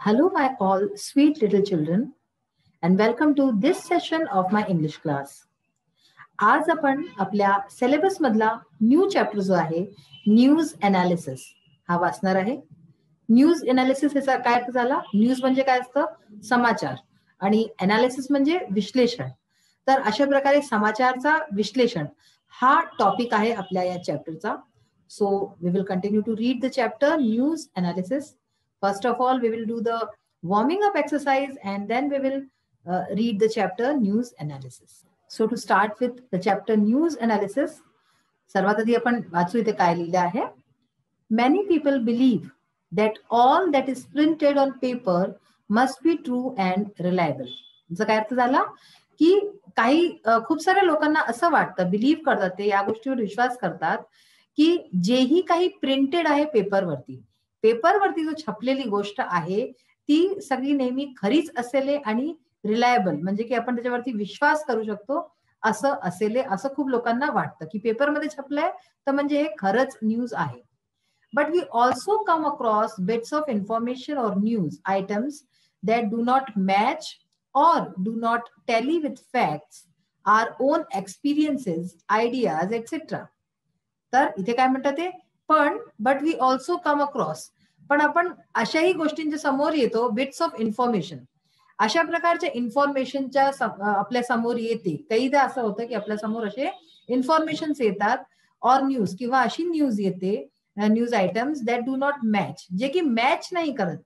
Hello, my all sweet little children, and welcome to this session of my English class. आज आपण आपल्या syllabus मधला new chapter जो आहे न्यूज एनालिसिस हा वाचणार आहे. न्यूज एनालिसिस याचा काय अर्थ झाला? न्यूज म्हणजे काय असतं? समाचार, आणि एनालिसिस म्हणजे विश्लेषण. तर अशा प्रकारे समाचारचा विश्लेषण हा टॉपिक आहे आपल्या या चॅप्टरचा. So we will continue to read the chapter news analysis. First of all, we will do the warming up exercise and then we will read the chapter news analysis. So to start with the chapter news analysis, सर्वात आधी आपण वाचू इथे काय लिहिलं आहे. Many people believe that all that is printed on paper must be true and reliable. याचा काय अर्थ झाला की काही खूप साऱ्या लोकांना असं वाटतं, बिलीव्ह करतात, ते या गोष्टीवर विश्वास करतात की जेही काही प्रिंटेड आहे पेपरवरती जो छापलेली गोष्ट आहे ती सगळी नेहमी खरीच असेल आणि रिलायबल म्हणजे की आपण त्याच्यावरती विश्वास करू शकतो असं असेल, असं खूप लोकांना वाटतं की पेपरमध्ये छापलंय तर म्हणजे हे खरंच न्यूज आहे. But we also come across bits of information or news items that do not match or do not tally with facts, our own experiences, ideas, etc. तर इथे काय म्हणतात ते but we also come across, पण आपण अशाही गोष्टींच्या समोर येतो, बिट्स ऑफ इन्फॉर्मेशन, अशा प्रकारच्या इन्फॉर्मेशनच्या आपल्या समोर येते. काहीदा असं होतं की आपल्या समोर असे इन्फॉर्मेशन येतात और न्यूज किंवा अशी न्यूज येते, news items that do not match, जे की मॅच नाही करत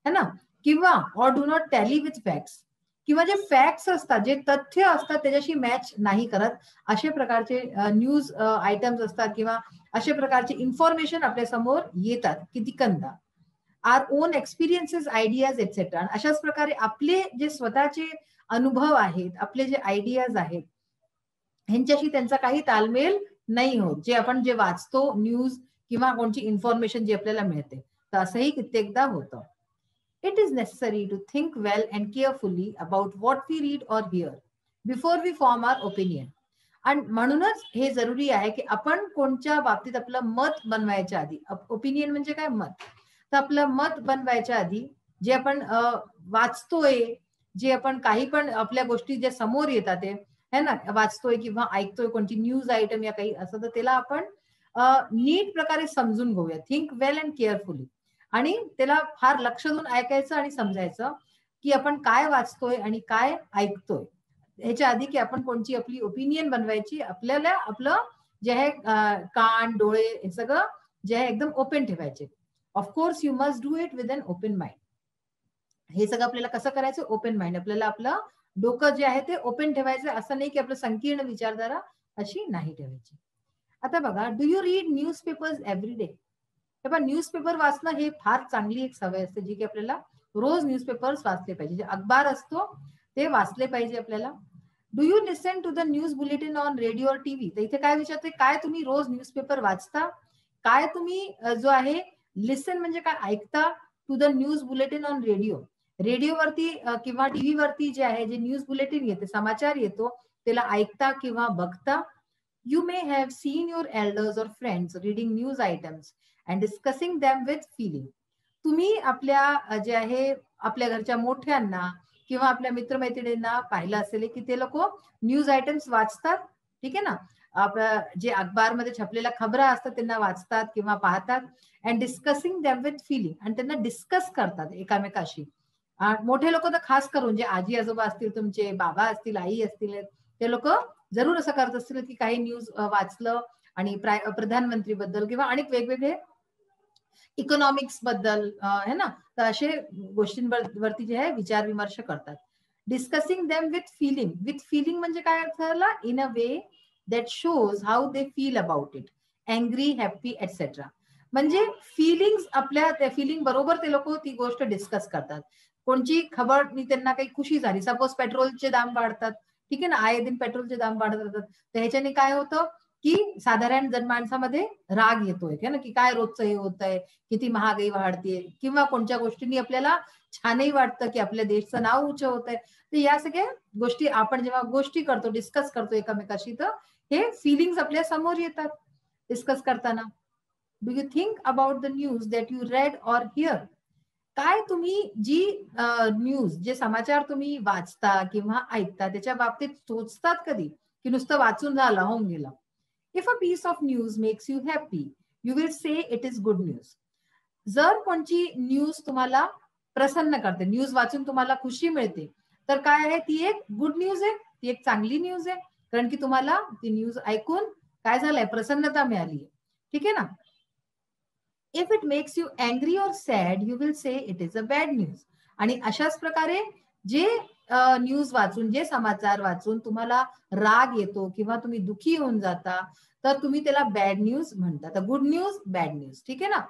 है ना, किंवा or do not tally with facts, किंवा जे फॅक्ट्स असतात, जे तथ्य असतात त्याच्याशी मॅच नाही करत, अशा प्रकारचे न्यूज आयटम्स असतात किंवा अशा प्रकारचे इन्फॉर्मेशन आपल्या समोर येतात कितीकंदा. Our own experiences, ideas etcetera. अशाच प्रकारे आपले जे स्वतःचे अनुभव आहेत, आपले जे आयडियाज आहेत, ह्यांच्याशी त्यांचा काही तालमेल नाही होत, जे आपण जे वाचतो न्यूज किंवा कोणची इन्फॉर्मेशन जी आपल्याला मिळते. तर असंही कित्येकदा होतं. It is necessary to think well and carefully about what we read or hear before we form our opinion. आणि म्हणूनच हे जरुरी आहे की आपण कोणत्या बाबतीत आपलं मत बनवायच्या आधी, ओपिनियन म्हणजे काय, मत, तर आपलं मत बनवायच्या आधी जे आपण वाचतोय, जे आपण काही पण आपल्या गोष्टी ज्या समोर येतात ते है ना, वाचतोय किंवा ऐकतोय कोणती न्यूज आयटम या काही असं, तर त्याला आपण नीट प्रकारे समजून घेऊया. थिंक वेल अँड केअरफुली, आणि त्याला फार लक्ष देऊन ऐकायचं आणि समजायचं की आपण काय वाचतोय आणि काय ऐकतोय ह्याच्या आधी की आपण कोणची आपली ओपिनियन बनवायची. आपल्याला आपलं जे आहे कान, डोळे हे सगळं जे आहे एकदम ओपन ठेवायचे. Of course you must do it with an open mind. हे सगळं आपल्याला कसं करायचं? Open mind. आपल्याला आपलं डोकं जे आहे ते ओपन ठेवायचं, असं नाही की आपलं संकीर्ण विचारधारा अशी नाही ठेवायची. आता बघा, do you read news papers every day? तेव्हा न्यूजपेपर वाचणं हे फार चांगली एक सवय असते, जी की आपल्याला रोज न्यूजपेपर्स वाचले पाहिजे. जे अखबार असतो ते वाचले पाहिजे आपल्याला. Do you listen to the news bulletin on radio और टीव्ही? तर इथे काय विचारते, काय तुम्ही रोज न्यूजपेपर वाचता? काय तुम्ही जो आहे लिसन म्हणजे काय, ऐकता, to the news bulletin on radio, रेडिओवरती किंवा टीव्ही वरती जे आहे जे न्यूज बुलेटिन येते, समाचार येतो, त्याला ऐकता किंवा बघता. You may have seen your elders or friends reading news items and discussing them with feeling. तुम्ही आपल्या जे आहे आपल्या घरच्या मोठ्यांना किंवा आपल्या मित्रमैत्रिणींना पाहिलं असेल की ते लोक न्यूज आयटम्स वाचतात, ठीक आहे ना, आपल्या जे अखबारमध्ये छापलेल्या खबरा असतात त्यांना वाचतात किंवा पाहतात, and discussing them with feeling, आणि त्यांना डिस्कस करतात एकामेकाशी. मोठे लोक तर खास करून जे आजी आजोबा असतील, तुमचे बाबा असतील, आई असतील, ते लोक जरूर असं करत असतील की काही न्यूज वाचलं आणि प्रधानमंत्री बद्दल किंवा अनेक वेगवेगळे इकॉनॉमिक्स बद्दल है ना, तर असे गोष्टींवरती जे आहे विचार विमर्श करतात. Discussing them with feeling. With feeling म्हणजे काय अर्थ झाला? In a way that shows how they feel about it, angry, happy etcetera. म्हणजे फिलिंग्स, आपल्या त्या फिलिंग बरोबर ते लोक ती गोष्ट डिस्कस करतात. कोणची खबर त्यांना काही खुशी झाली, सपोज पेट्रोलचे दाम वाढतात, ठीक आहे ना, आये दिन पेट्रोलचे दाम वाढत राहतात, तर ह्याच्याने काय होतं की साधारण जनमानसामध्ये राग येतोय ना, की काय रोजचं हे होत आहे, किती महागाई वाढते, किंवा कोणत्या गोष्टींनी आपल्याला छानही वाटतं की आपल्या देशचं नाव उंच होत आहे. तर या सगळ्या गोष्टी आपण जेव्हा गोष्टी करतो, डिस्कस करतो एकामेकाशी, तर हे फिलिंग्स आपल्या समोर येतात डिस्कस करताना. Do you think about the news that you read or here? काय तुम्ही जी न्यूज, जे समाचार तुम्ही वाचता किंवा ऐकता त्याच्या बाबतीत सोचतात कधी, की नुसतं वाचून झालं होऊन गेलं? If a piece of news makes you happy, you will say it is good news. जर कोणची न्यूज तुम्हाला प्रसन्न करते, न्यूज वाचून तुम्हाला खुशी मिळते, तर काय आहे, ती एक गुड न्यूज आहे, ती एक चांगली न्यूज आहे. कारण की तुम्हाला ती न्यूज ऐकून काय झालंय, प्रसन्नता मिळाली आहे. ठीक आहे ना? If it makes you angry or sad, you will say it is a bad news. आणि अशाच प्रकारे जे न्यूज वाचून, जे समाचार वाचून तुम्हाला राग येतो किंवा तुम्ही दुखी होऊन जाता, तर तुम्ही त्याला बॅड न्यूज म्हणता. तर गुड न्यूज, बॅड न्यूज. ठीक आहे ना?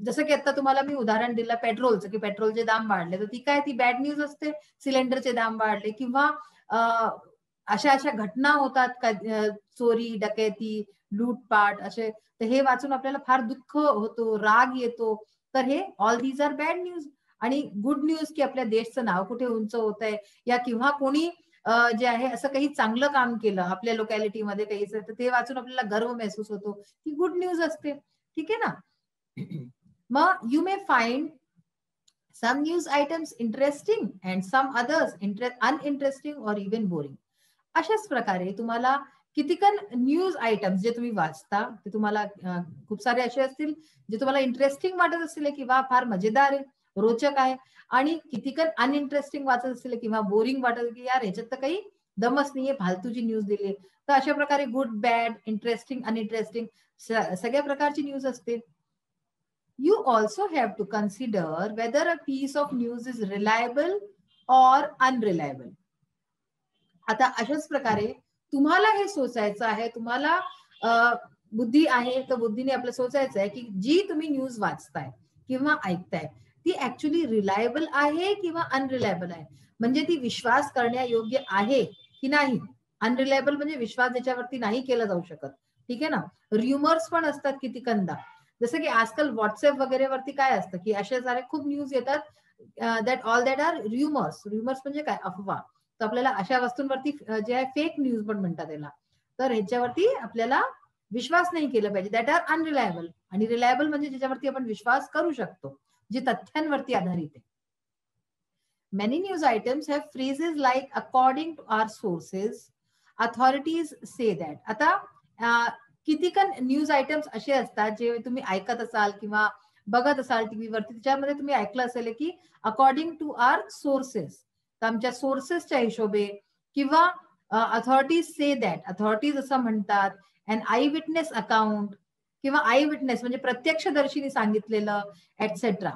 जसं की आता तुम्हाला मी उदाहरण दिलं पेट्रोलचं, की पेट्रोलचे दाम वाढले, तर ती काय, ती बॅड न्यूज असते. सिलेंडरचे दाम वाढले किंवा अशा अशा घटना होतात का, चोरी, डकैती, लूटपाट असे, तर हे वाचून आपल्याला फार दुःख होतो, राग येतो. तर हे all these are bad news. आणि गुड न्यूज की आपल्या देशचं नाव कुठे उंच होत आहे, या किंवा कोणी जे आहे असं काही चांगलं काम केलं आपल्या लोकॅलिटीमध्ये काही, तर ते वाचून आपल्याला गर्व महसूस होतो, ती गुड न्यूज असते. ठीक आहे ना? मग you may find some news items interesting and some others uninteresting or even boring. अशाच प्रकारे तुम्हाला कितीकन न्यूज आयटम्स जे तुम्ही वाचता, ते तुम्हाला खूप सारे असे असतील जे तुम्हाला इंटरेस्टिंग वाटत असतील किंवा फार मजेदार आहे, रोचक आहे, आणि कितीकन अनइंटरेस्टिंग वाटत असतील किंवा बोरिंग वाटत की यार ह्याच्यात तर काही दमच नाहीये, फालतूची न्यूज दिली. तर अशा प्रकारे गुड, बॅड, इंटरेस्टिंग, अनइंटरेस्टिंग सगळ्या प्रकारची न्यूज असते. You also have to consider whether a piece of news is reliable or unreliable. आता अशाच प्रकारे तुम्हाला हे सोचायचं आहे, तुम्हाला बुद्धी आहे, तर बुद्धीने आपलं सोचायचं आहे की जी तुम्ही न्यूज वाचताय किंवा ऐकताय ती ऍक्च्युली रिलायबल आहे किंवा अनरिलायबल आहे. म्हणजे ती विश्वास करण्यायोग्य आहे की नाही. अनरिलायबल म्हणजे विश्वास ज्याच्यावरती नाही केला जाऊ शकत. ठीक आहे ना? र्युमर्स पण असतात किती कंदा. जसं की आजकाल व्हॉट्सअप वगैरे वरती काय असतं की अशा सारे खूप न्यूज येतात, that all that R rumours. Rumours म्हणजे काय, अफवा. तर आपल्याला अशा वस्तूंवरती जे आहे फेक न्यूज पण म्हणतात याला. तर ह्याच्यावरती आपल्याला विश्वास नाही केला पाहिजे. That are unreliable. आणि रिलायबल म्हणजे ज्याच्यावरती आपण विश्वास करू शकतो, जे तथ्यांवरती आधारित आहे. Many news items have phrases like according to our sources, authorities say that. आता कितीकन न्यूज आयटम्स असे असतात जे तुम्ही ऐकत असाल किंवा बघत असाल टीव्हीवरती, त्याच्यामध्ये तुम्ही ऐकलं असेल की अकॉर्डिंग टू आर सोर्सेस, तर आमच्या सोर्सेसच्या हिशोबे, किंवा अथॉरिटीज से दॅट, अथॉरिटीज असं म्हणतात, अँड आय विटनेस अकाउंट, किंवा आय विटनेस म्हणजे प्रत्यक्षदर्शीने सांगितलेलं, एटसेट्रा.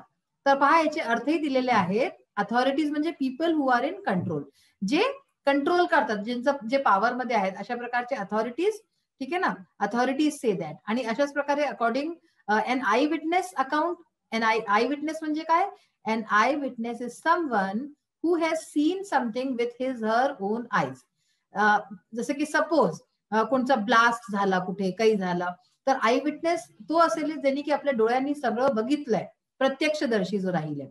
तर पहा याचे अर्थही दिलेले आहेत. अथॉरिटीज म्हणजे people who are in control, जे कंट्रोल करतात, ज्यांचं जे पॉवर मध्ये आहेत, अशा प्रकारचे अथॉरिटीज. ठीक आहे ना? Authorities say that. आणि अशाच प्रकारे according an eyewitness account. An eyewitness म्हणजे काय? An eyewitness is someone who has seen something with his her own eyes. जसं की सपोज कोणचा ब्लास्ट झाला, कुठे काही झाला, तर आय विटनेस तो असेल ज्यांनी की आपल्या डोळ्यांनी सगळं बघितलंय, प्रत्यक्षदर्शी जो राहिले.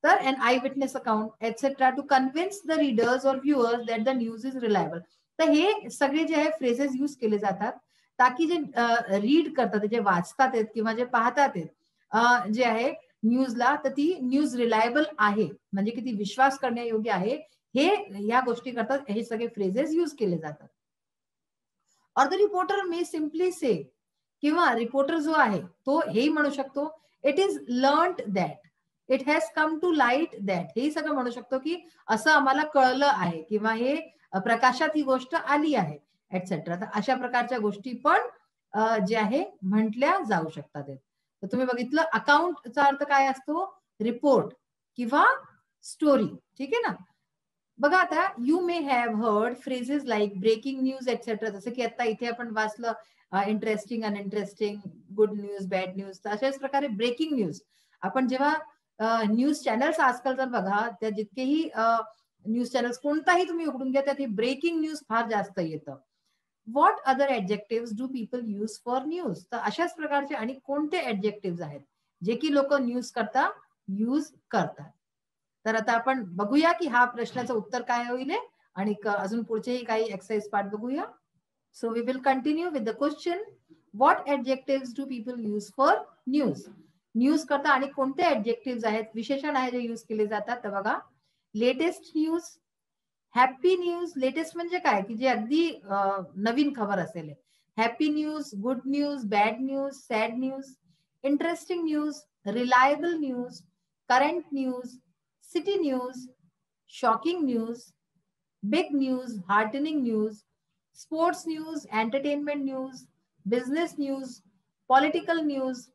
तर an eyewitness account etc. to convince the readers or viewers that the news is reliable. तर हे सगळे जे आहे फ्रेजेस यूज केले जातात ताकी जे रीड करतात, जे वाचतात आहेत किंवा जे पाहतात आहेत जे आहे न्यूजला, तर ती न्यूज रिलायबल आहे, म्हणजे की ती विश्वास करण्यायोग्य आहे, हे या गोष्टी करतात, हे सगळे फ्रेजेस यूज केले जातात. और the reporter may simply say, किंवा रिपोर्टर जो आहे तो हेही म्हणू शकतो, it is learned that, it has come to light that, हेही सगळं म्हणू शकतो की असं आम्हाला कळलं आहे, किंवा हे प्रकाशात ही गोष्ट आली आहे, एटसेट्रा. तर अशा प्रकारच्या गोष्टी पण जे आहे म्हटल्या जाऊ शकतात. तर तुम्ही बघितलं अकाउंटचा अर्थ काय असतो, रिपोर्ट किंवा स्टोरी. ठीक आहे ना? बघा आता, you may have heard phrases like breaking news etcetera, जसं की आता इथे आपण वाचलं interesting, uninteresting, good news, bad news. तर अशाच प्रकारे ब्रेकिंग न्यूज, आपण जेव्हा न्यूज चॅनल्स आजकाल जर बघा, त्या जितकेही न्यूज चॅनल्स कोणताही तुम्ही उघडून घ्या, त्यात ब्रेकिंग न्यूज फार जास्त येतं. What other adjective do people use for news? तर अशाच प्रकारचे आणि कोणते ऍडजेक्टिव्ह आहेत जे की लोक न्यूज करता यूज करतात. तर आता आपण बघूया की हा प्रश्नाचं उत्तर काय होईल, आणि अजून पुढचेही काही एक्सरसाइज पार्ट बघूया. So we will continue with the question, what adjective do people use for news? News करता आणि कोणते ऍडजेक्टिव्ह आहेत, विशेषण आहे जे यूज केले जातात. तर बघा, latest news, happy news. Latest म्हणजे काय की जे अगदी नवीन खबर असेल. Happy news, good news, bad news, sad news, interesting news, reliable news, current news, city news, shocking news, big news, heartening news, sports news, entertainment news, business news, political news.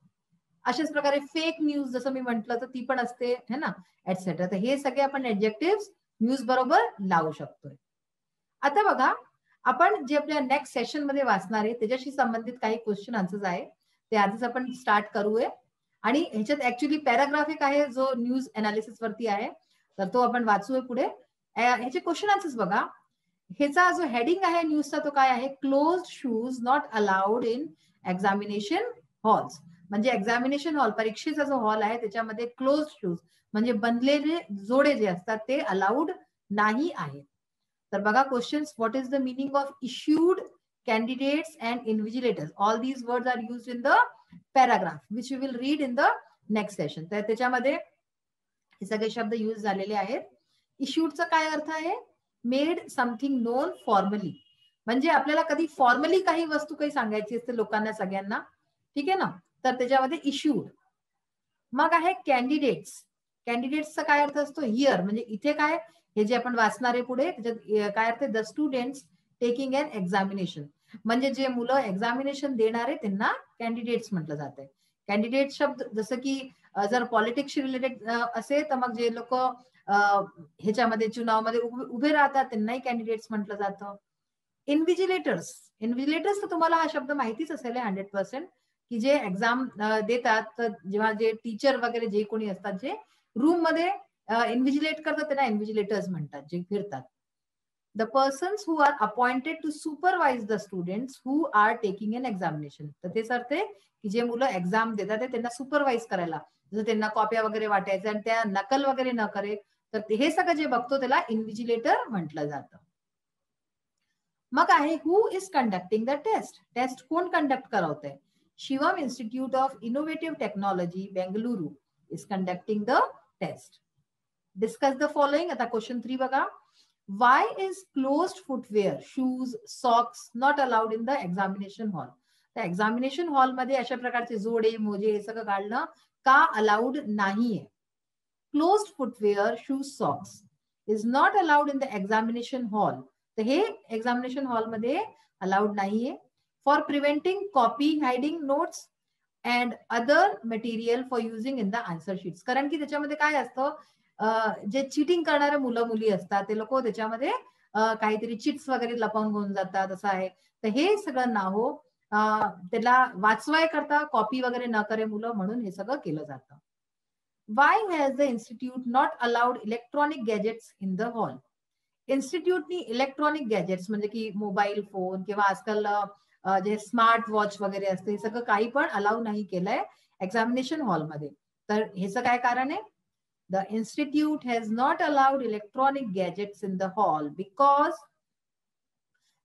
अशाच प्रकारे fake news जसं मी म्हंटल तर ती पण असते है ना, एटसेट्रा. तर हे सगळे आपण ऍडजेक्टिव्ह न्यूज बरोबर लावू शकतोय. आता बघा, आपण जे आपल्या नेक्स्ट सेशन मध्ये वाचणार आहे त्याच्याशी संबंधित काही क्वेश्चन आन्सर्स आहे ते आजच आपण स्टार्ट करूया. आणि ह्याच्यात ऍक्च्युली पॅराग्राफ एक आहे जो न्यूज अनालिसिस वरती आहे, तर तो आपण वाचूया पुढे. ह्याचे क्वेश्चन आन्सर्स बघा. ह्याचा जो हेडिंग आहे न्यूजचा तो काय आहे, closed shoes not allowed in examination halls. म्हणजे एक्झामिनेशन हॉल, परीक्षेचा जो हॉल आहे त्याच्यामध्ये क्लोज शूज म्हणजे बनलेले जोडे जे असतात ते अलाउड नाही आहेत. तर बघा questions, what is the meaning of issued, candidates and invigilators. All these words are used in the paragraph which you will read in the next session. तर त्याच्यामध्ये हे सगळे शब्द यूज झालेले आहेत. इश्यूडचा काय अर्थ आहे, मेड समथिंग नोन फॉर्मली. म्हणजे आपल्याला कधी फॉर्मली काही वस्तू काही सांगायची असते लोकांना सगळ्यांना, ठीक आहे ना, तर त्याच्यामध्ये इश्यूड. मग आहे कॅन्डिडेट्स. कॅन्डिडेट्सचा काय अर्थ असतो, हिअर. म्हणजे इथे काय, हे जे आपण वाचणार आहे पुढे त्याच्यात काय अर्थ, the students taking an examination. म्हणजे जे मुलं एक्झामिनेशन देणारे त्यांना कॅन्डिडेट्स म्हटलं जाते. कॅन्डिडेट शब्द जसं की जर पॉलिटिक्सशी रिलेटेड असेल तर मग जे लोक ह्याच्यामध्ये चुनावमध्ये उभे राहतात त्यांनाही कॅन्डिडेट्स म्हटलं जातं. इन्व्हिजिलेटर्स. इन्व्हिजिलेटर्स तर तुम्हाला हा शब्द माहितीच असेल 100%, की जे एक्झाम देतात तर जेव्हा जे टीचर वगैरे जे कोणी असतात जे रूम मध्ये इन्व्हिजिलेट करतात त्यांना इन्व्हिजिलेटर्स म्हणतात, जे फिरतात. The persons who are appointed to supervise the students who are taking an examination. तर तेच अर्थ आहे की जे मुलं एक्झाम देतात ते त्यांना सुपरवाइज करायला, जसं त्यांना कॉप्या वगैरे वाटायचं आणि त्या नकल वगैरे न करे, तर हे सगळं जे बघतो त्याला इन्व्हिजिलेटर म्हटलं जातं. मग आहे who is conducting the test. Test कोण कंडक्ट करवतंय, Shivam institute of innovative technology Bengaluru is conducting the test. Discuss the following. आता क्वेश्चन 3 बघा. Why is closed footwear, shoes, socks not allowed in the examination hall. तर examination हॉलमध्ये अशा प्रकारचे जोडे, मोजे हे सगळं घालणं का अलाउड नाहीये. Closed footwear, shoes, socks is not allowed in the examination hall. तर हे एक्झामिनेशन हॉलमध्ये अलाउड नाहीये. For preventing copy, hiding notes and other material for using in the answer sheets. कारण की त्याच्यामध्ये काय असतं, जे चिटिंग करणारे मुलं मुली असतात ते लोक त्याच्यामध्ये काहीतरी चिट्स वगैरे लपवून घेऊन जातात, असं आहे. तर हे सगळं ना हो, त्याला वाचवाय करता कॉपी वगैरे न करे मुलं, म्हणून हे सगळं केलं जातं. Why has the institute not allowed electronic gadgets in the hall. इन्स्टिट्यूटनी इलेक्ट्रॉनिक गॅजेट्स म्हणजे की मोबाईल फोन किंवा आजकाल जे स्मार्ट वॉच वगैरे असते हे सगळं काही पण अलाउ नाही केलंय एक्झामिनेशन हॉलमध्ये. तर ह्याचं काय कारण आहे, the institute has not allowed electronic gadgets in the hall because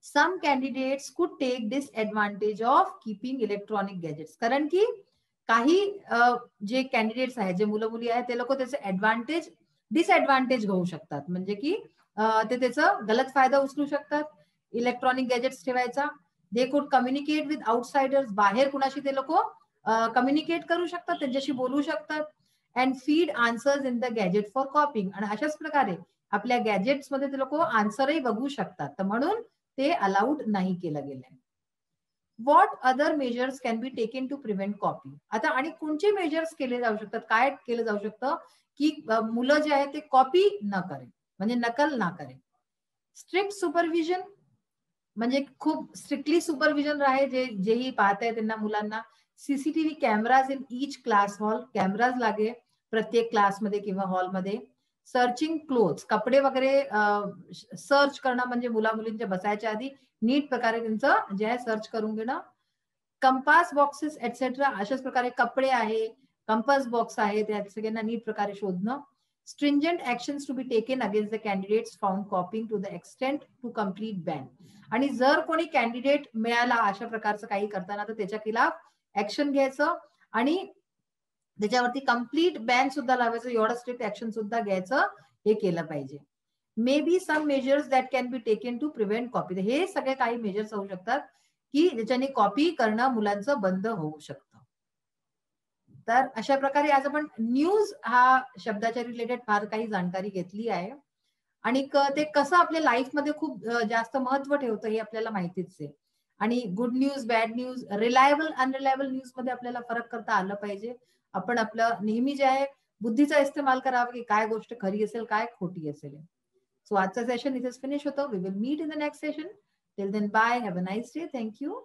some candidates could take disadvantage of keeping electronic gadgets. कारण की काही जे कॅन्डिडेट्स आहेत, जे मुलं मुली आहेत, ते लोक त्याचे ऍडव्हान्टेज डिसएडव्हान्टेज घेऊ शकतात. म्हणजे की ते त्याचा गलत फायदा उचलू शकतात इलेक्ट्रॉनिक गॅजेट्स ठेवायचा. They could communicate with outsiders. बाहेर कुणाशी ते लोक कम्युनिकेट करू शकतात, त्यांच्याशी बोलू शकतात. And feed answers in the gadget for copying. आणि अशाच प्रकारे आपल्या गॅजेट्स मध्ये ते लोक आन्सरही बघू शकतात. तर म्हणून ते अलाउड नाही केलं गेलंय. What other measures can be taken to prevent copy. आता आणि कोणते मेजर्स केले जाऊ शकतात, काय केलं जाऊ शकतं की मुलं जे आहेत ते कॉपी न करे, म्हणजे नकल ना करे. स्ट्रिक्ट सुपरविजन म्हणजे खूप स्ट्रिक्टली सुपरविजन राहे, जेही पाहताय त्यांना मुलांना. CCTV cameras in each class hall. Cameras लागे प्रत्येक क्लासमध्ये किंवा हॉलमध्ये. सर्चिंग क्लोथ्स, कपडे वगैरे सर्च करणं, म्हणजे मुला मुलींच्या बसायच्या आधी नीट प्रकारे त्यांचं जे आहे सर्च करून घेणं. कंपास बॉक्सेस एटसेट्रा, अशाच प्रकारे कपडे आहे, कंपास बॉक्स आहे, त्या सगळ्यांना नीट प्रकारे शोधणं. Stringent actions to be taken against the candidates found copying to the extent to complete ban. आणि जर कोणी कॅन्डिडेट मिळाला अशा प्रकारचं काही करताना तर त्याच्या खिलाफ ऍक्शन घ्यायचं आणि त्याच्यावरती कम्प्लीट बॅन सुद्धा लावायचं, एवढं स्ट्रिक्ट ऍक्शन सुद्धा घ्यायचं, हे केलं पाहिजे. Maybe some measures that can be taken to prevent copy. हे सगळे काही मेजर्स होऊ शकतात की ज्याच्याने कॉपी करणं मुलांचं बंद होऊ शकतं. तर अशा प्रकारे आज आपण न्यूज हा शब्दाच्या रिलेटेड फार काही जाणकारी घेतली आहे. आणि ते कसं आपल्या लाईफमध्ये खूप जास्त महत्व ठेवतं हे आपल्याला माहितीच आहे. आणि good news, bad news, reliable unreliable news मध्ये आपल्याला फरक करता आलं पाहिजे. आपण आपलं नेहमी जे आहे बुद्धीचा इस्तेमाल करावा की काय गोष्ट खरी असेल, काय खोटी असेल. सो आजचं सेशन इथेच फिनिश होतं. We will meet in the next session. Till then bye, have a nice day. Thank you.